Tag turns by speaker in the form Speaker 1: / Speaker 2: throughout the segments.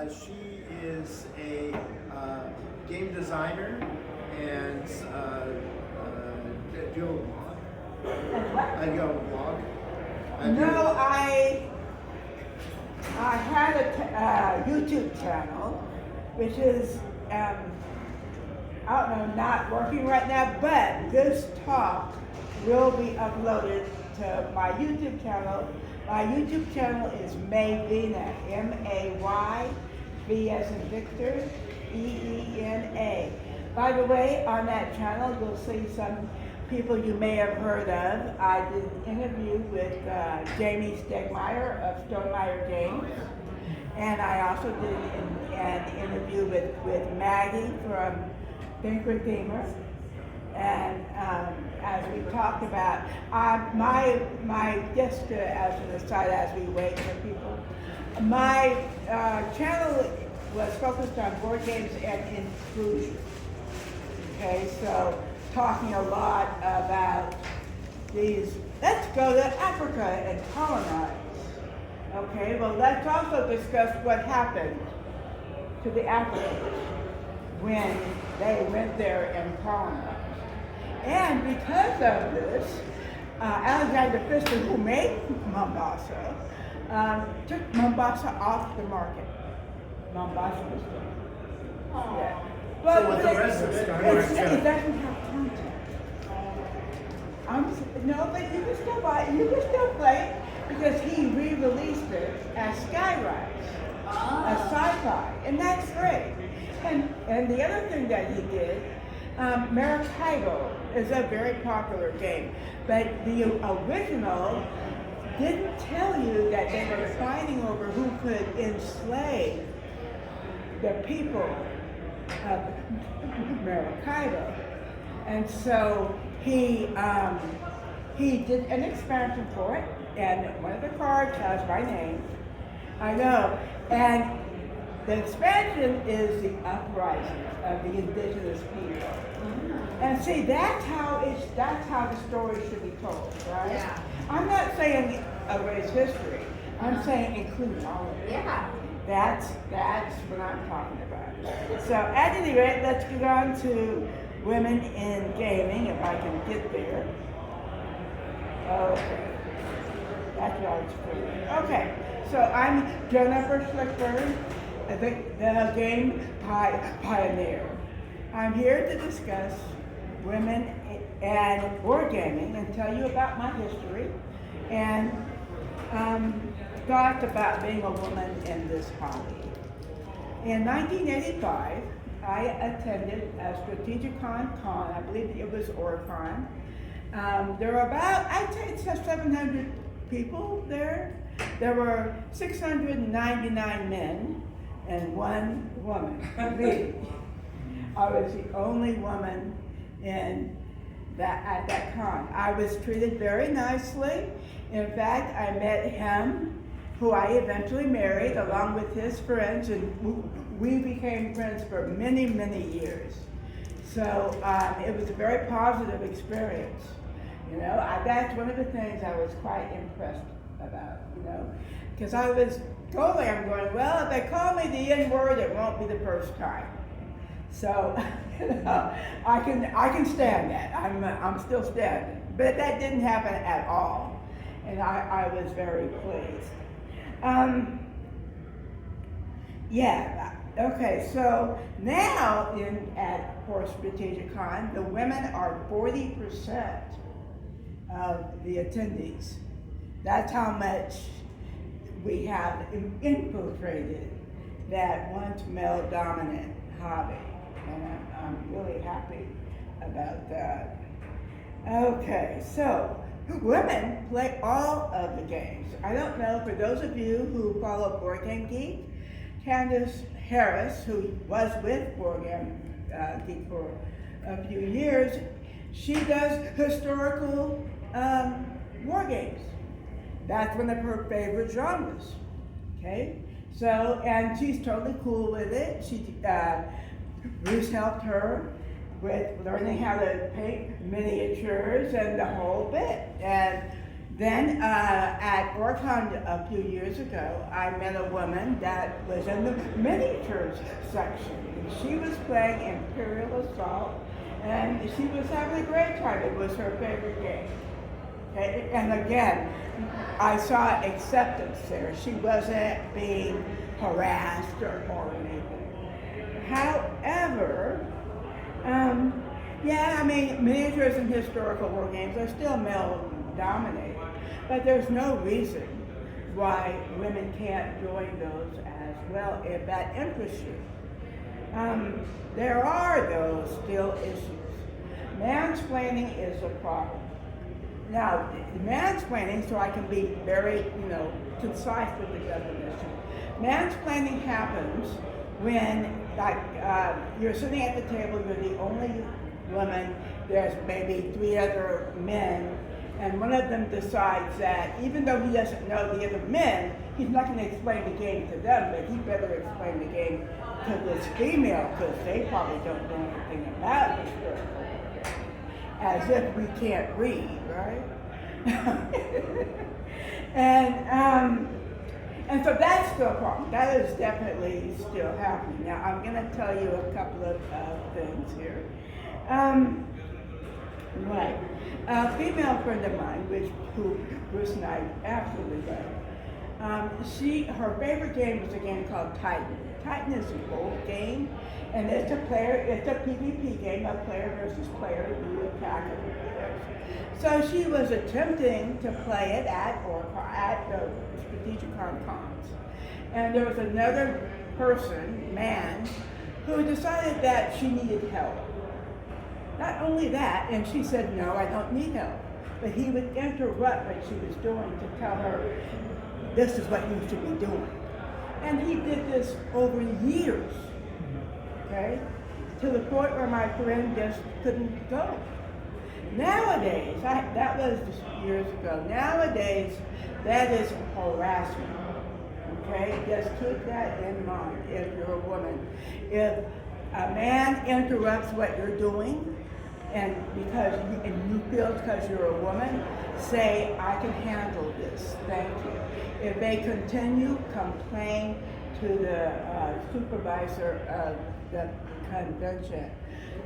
Speaker 1: She is a game designer and do I go vlog.
Speaker 2: No, I had a YouTube channel, which is I don't know, not working right now, but this talk will be uploaded to my YouTube channel. My YouTube channel is Mayvena, M-A-Y, V as in Victor, E-E-N-A. By the way, on that channel, you'll see some people you may have heard of. I did an interview with Jamie Stegmeyer of Stonemeyer Games. And I also did an interview with Maggie from Think Redeemer. And as we talked about, just as an aside as we wait for people, my channel was focused on board games and inclusion. Okay, so talking a lot about these, let's go to Africa and colonize. Okay, well let's also discuss what happened to the Africans when they went there and colonized. And because of this, Alexander Pfister, who made Mombasa, took Mombasa off the market. Mombasa was gone. Yeah. But
Speaker 1: So with the rest of it,
Speaker 2: it doesn't have content. No, but you can still buy it, you can still play it, because he re-released it as Skyrise, as sci-fi, and that's great. And the other thing that he did, Maracaibo is a very popular game, but the original didn't tell you that they were fighting over who could enslave the people of Maracaibo. And so he did an expansion for it, and one of the cards has my name. I know. And the expansion is the uprising of the indigenous people. And see, that's how the story should be told, right?
Speaker 3: Yeah.
Speaker 2: I'm not saying erase history. I'm saying include all of it.
Speaker 3: Yeah.
Speaker 2: That's what I'm talking about. So at any rate, let's get on to women in gaming, if I can get there. Okay. That's what I was doing. Okay. So I'm Jennifer Schlickburn, the game pioneer. I'm here to discuss women and board gaming and tell you about my history and thoughts about being a woman in this hobby. In 1985, I attended a Strategicon con, I believe it was Oricon. There were about, I'd say it's 700 people there. There were 699 men and one woman, me. I was the only woman at that con. I was treated very nicely. In fact, I met him, who I eventually married, along with his friends, and we became friends for many, many years. So it was a very positive experience. You know, that's one of the things I was quite impressed about, you know, because I was totally, I'm going, well, if they call me the N-word, it won't be the first time. So, you know, I can stand that. I'm still standing. But that didn't happen at all. And I was very pleased. Yeah, okay, so now for Strategicon, the women are 40% of the attendees. That's how much we have infiltrated that once male-dominant hobby. And I'm really happy about that. Okay, so women play all of the games. I don't know, for those of you who follow Board Game Geek, Candace Harris, who was with Board Game Geek for a few years, she does historical war games. That's one of her favorite genres, okay? So, and she's totally cool with it. Bruce helped her with learning how to paint miniatures and the whole bit. And Then at Orcon a few years ago, I met a woman that was in the miniatures section. And she was playing Imperial Assault, and she was having a great time. It was her favorite game. Okay? And again, I saw acceptance there. She wasn't being harassed or anything. However, yeah, I mean, miniatures and historical war games are still male dominated, but there's no reason why women can't join those as well if that interests you. There are, though, still issues. Mansplaining is a problem. Now, mansplaining, so I can be very, concise with the definition. Mansplaining happens when, like, you're sitting at the table, you're the only woman, there's maybe 3 other men, and one of them decides that even though he doesn't know the other men, he's not going to explain the game to them, but he better explain the game to this female because they probably don't know anything about historical, as if we can't read, right? And so that's still a problem. That is definitely still happening. Now I'm going to tell you a couple of things here. Right. A female friend of mine, who Bruce and I absolutely love, her favorite game was a game called Titan. Titan is an old game, and it's a PvP game, a player versus player, you attack it. So she was attempting to play it at the strategic cons. And there was another man, who decided that she needed help. Not only that, and she said, no, I don't need help. But he would interrupt what she was doing to tell her, this is what you should be doing. And he did this over years, okay? To the point where my friend just couldn't go. Nowadays, that was just years ago, nowadays, that is harassment, okay? Just keep that in mind if you're a woman. If a man interrupts what you're doing, and you feel because you're a woman, say, I can handle this, thank you. If they continue, complain to the supervisor of the convention.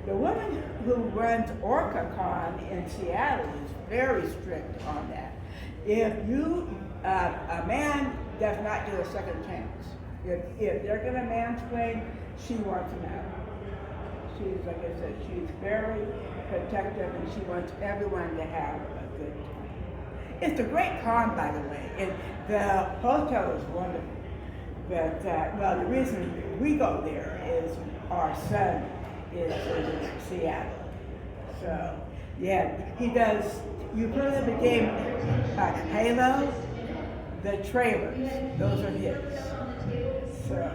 Speaker 2: The woman who runs OrcaCon in Seattle is very strict on that. If a man does not get a second chance. If they're gonna mansplain, she wants him out. She's, like I said, she's very protective and she wants everyone to have a good time. It's a great con, by the way, and the hotel is wonderful. But, the reason we go there is our son is in Seattle. So, yeah, he does, you've heard of the game Halo? The trailers, those are his. So,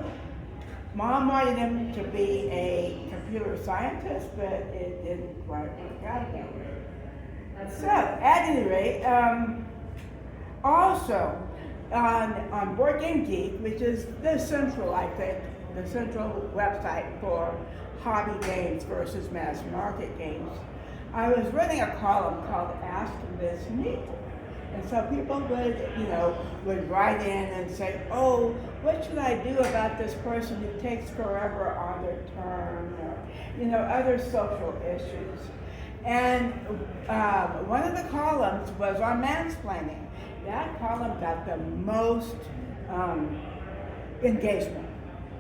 Speaker 2: Mom wanted him to be a computer scientist, but it didn't quite work out that way. So, at any rate, also on Board Game Geek, which is the central, I think, the central website for hobby games versus mass market games, I was running a column called Ask Miss Neat. And so people would write in and say, oh, what should I do about this person who takes forever on their turn, or, other social issues. And one of the columns was on mansplaining. That column got the most engagement.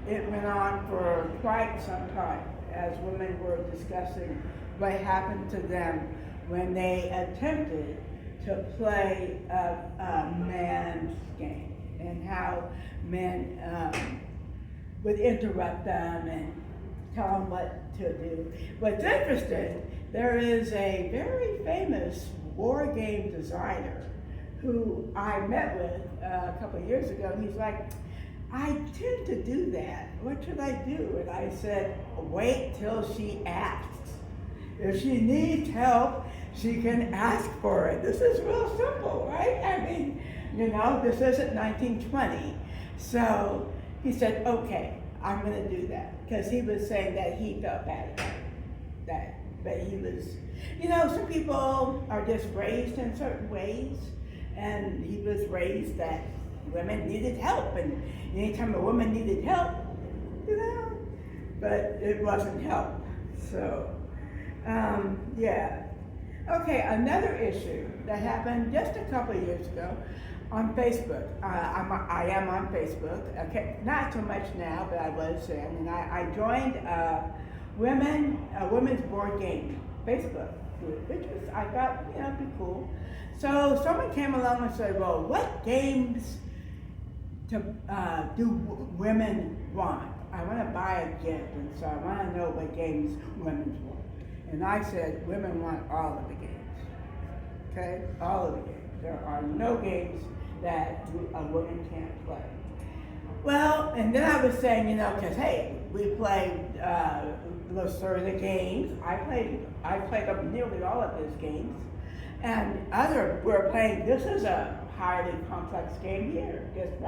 Speaker 2: It went on for quite some time as women were discussing what happened to them when they attempted to play a man's game and how men would interrupt them and tell them what to do. What's interesting, there is a very famous war game designer who I met with a couple of years ago. He's like, I tend to do that. What should I do? And I said, wait till she asks. If she needs help, she can ask for it. This is real simple, right? I mean, this isn't 1920. So he said, okay, I'm gonna do that. Because he was saying that he felt bad about that. But he was, some people are just raised in certain ways. And he was raised that women needed help, and anytime a woman needed help, you know, but it wasn't help. So, yeah. Okay, another issue that happened just a couple of years ago on Facebook. I am on Facebook. Okay, not so much now, but I was then, and I joined a women's board game Facebook group, which was, I thought, you know, be cool. So someone came along and said, well, what games do women want? I want to buy a gift, and so I want to know what games women want. And I said, women want all of the games. Okay? All of the games. There are no games that a woman can't play. Well, and then I was saying, you know, because hey, we played those sort of the games. I played up nearly all of those games. And we're playing, this is a highly complex game here, just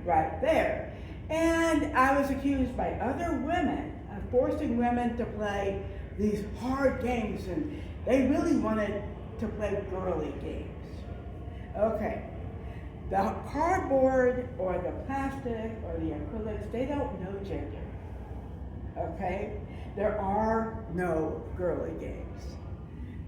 Speaker 2: right there. And I was accused by other women of forcing women to play these hard games, and they really wanted to play girly games. Okay, the cardboard or the plastic or the acrylics, they don't know gender. Okay, there are no girly games.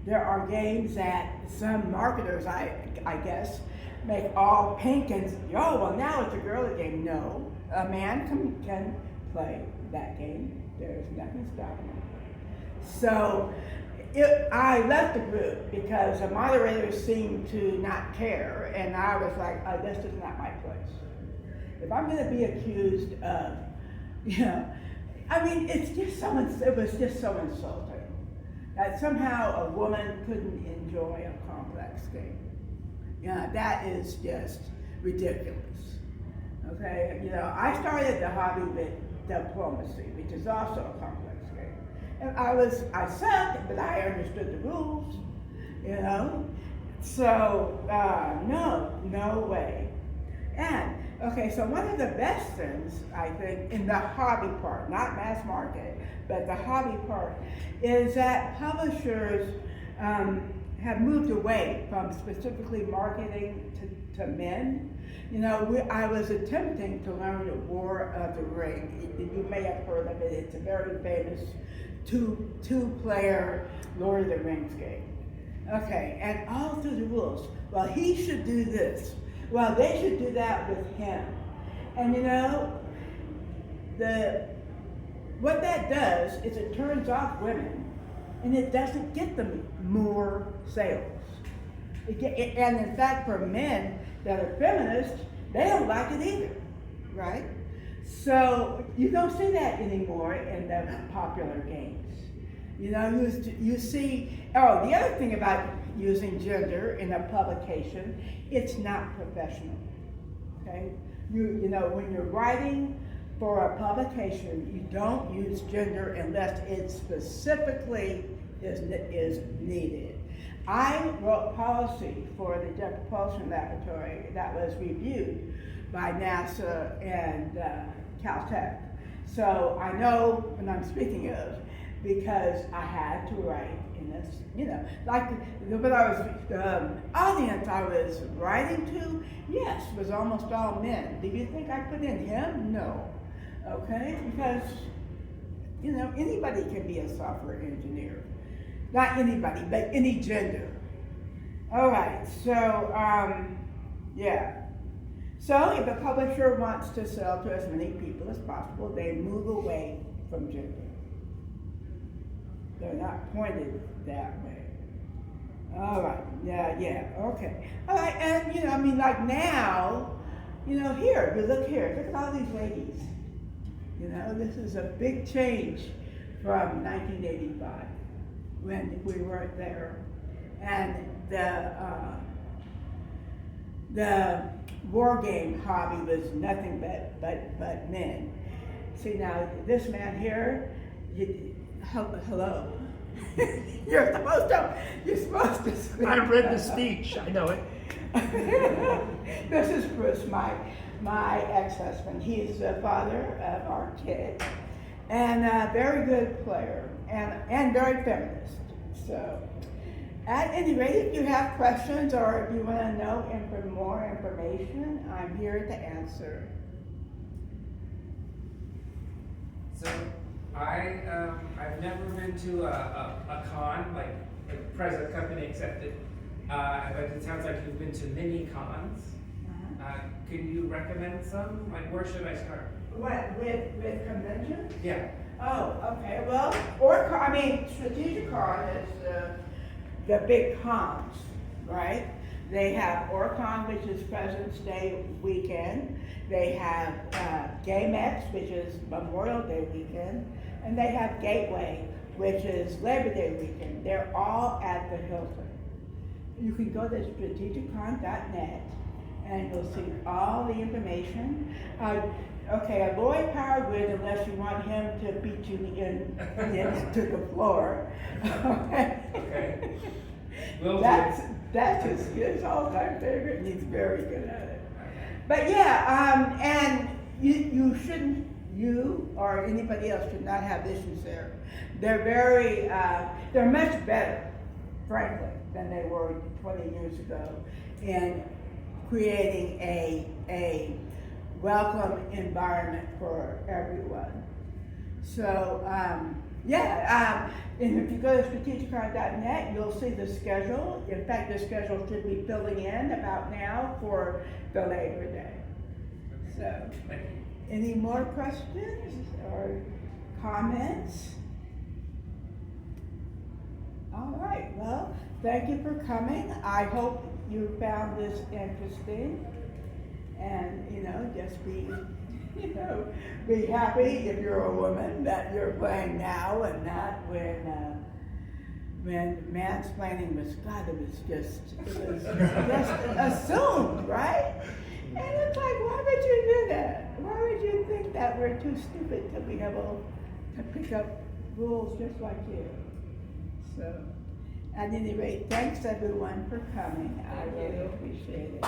Speaker 2: There are games that some marketers, I guess, make all pink and, oh, well now it's a girly game. No, a man can play that game. There's nothing stopping him. So I left the group because the moderators seemed to not care, and I was like, oh, this is not my place. If I'm going to be accused of, you know, I mean, it was just so insulting that somehow a woman couldn't enjoy a complex game. You know, that is just ridiculous. Okay, you know, I started the hobby with diplomacy, which is also a complex game. And I sucked, but I understood the rules, you know? So, no way. And, okay, so one of the best things, I think, in the hobby part, not mass market, but the hobby part, is that publishers have moved away from specifically marketing to men. You know, I was attempting to learn the War of the Ring. You may have heard of it. It's a very famous two-player Lord of the Rings game. Okay, and all through the rules. Well, he should do this. Well, they should do that with him. And you know, what that does is it turns off women, and it doesn't get them more sales. And in fact, for men that are feminists, they don't like it either, right? So you don't see that anymore in the popular games. You know, you see, oh, the other thing about using gender in a publication, it's not professional, okay? You know, when you're writing for a publication, you don't use gender unless it specifically is needed. I wrote policy for the Jet Propulsion Laboratory that was reviewed by NASA and Caltech. So I know what I'm speaking of because I had to write in this, you know, like what the audience I was writing to, yes, was almost all men. Did you think I put in him? No. Okay, because, you know, anybody can be a software engineer. Not anybody, but any gender. All right, so, yeah. So if a publisher wants to sell to as many people as possible, they move away from gender. They're not pointed that way. All right, yeah, okay. All right, and, you know, I mean, like now, you know, here, look at all these ladies. You know, this is a big change from 1985. When we weren't there, and the war game hobby was nothing but men. See now, this man here, hello. You're supposed to speak.
Speaker 3: I read the speech. I know it.
Speaker 2: This is Bruce, my ex-husband. He is the father of our kid, and a very good player, and very feminist. So, At any rate, if you have questions or if you want to know more information, I'm here to answer.
Speaker 4: So I've never been to a con, like a present company accepted, but it sounds like you've been to many cons. Can you recommend some? Like, where should I start?
Speaker 2: What, with conventions?
Speaker 4: Yeah.
Speaker 2: Oh, okay, well, Strategic Con is the big cons, right? They have Orcon, which is President's Day weekend. They have GameX, which is Memorial Day weekend. And they have Gateway, which is Labor Day weekend. They're all at the Hilton. You can go to strategiccon.net and you'll see all the information. Avoid power grid unless you want him to beat you into the floor.
Speaker 4: Okay. Will do.
Speaker 2: That's his all-time favorite, and he's very good at it. But yeah, and you shouldn't, you or anybody else should not have issues there. They're much better, frankly, than they were 20 years ago in creating a welcome environment for everyone. So, and if you go to strategiccon.net, you'll see the schedule. In fact, the schedule should be filling in about now for the Labor Day. So, any more questions or comments? All right, well, thank you for coming. I hope you found this interesting. And, just be happy if you're a woman that you're playing now and not when mansplaining was, God, it was just assumed, right? And it's like, why would you do that? Why would you think that we're too stupid to be able to pick up rules just like you? So, at any rate, thanks everyone for coming. I really appreciate it.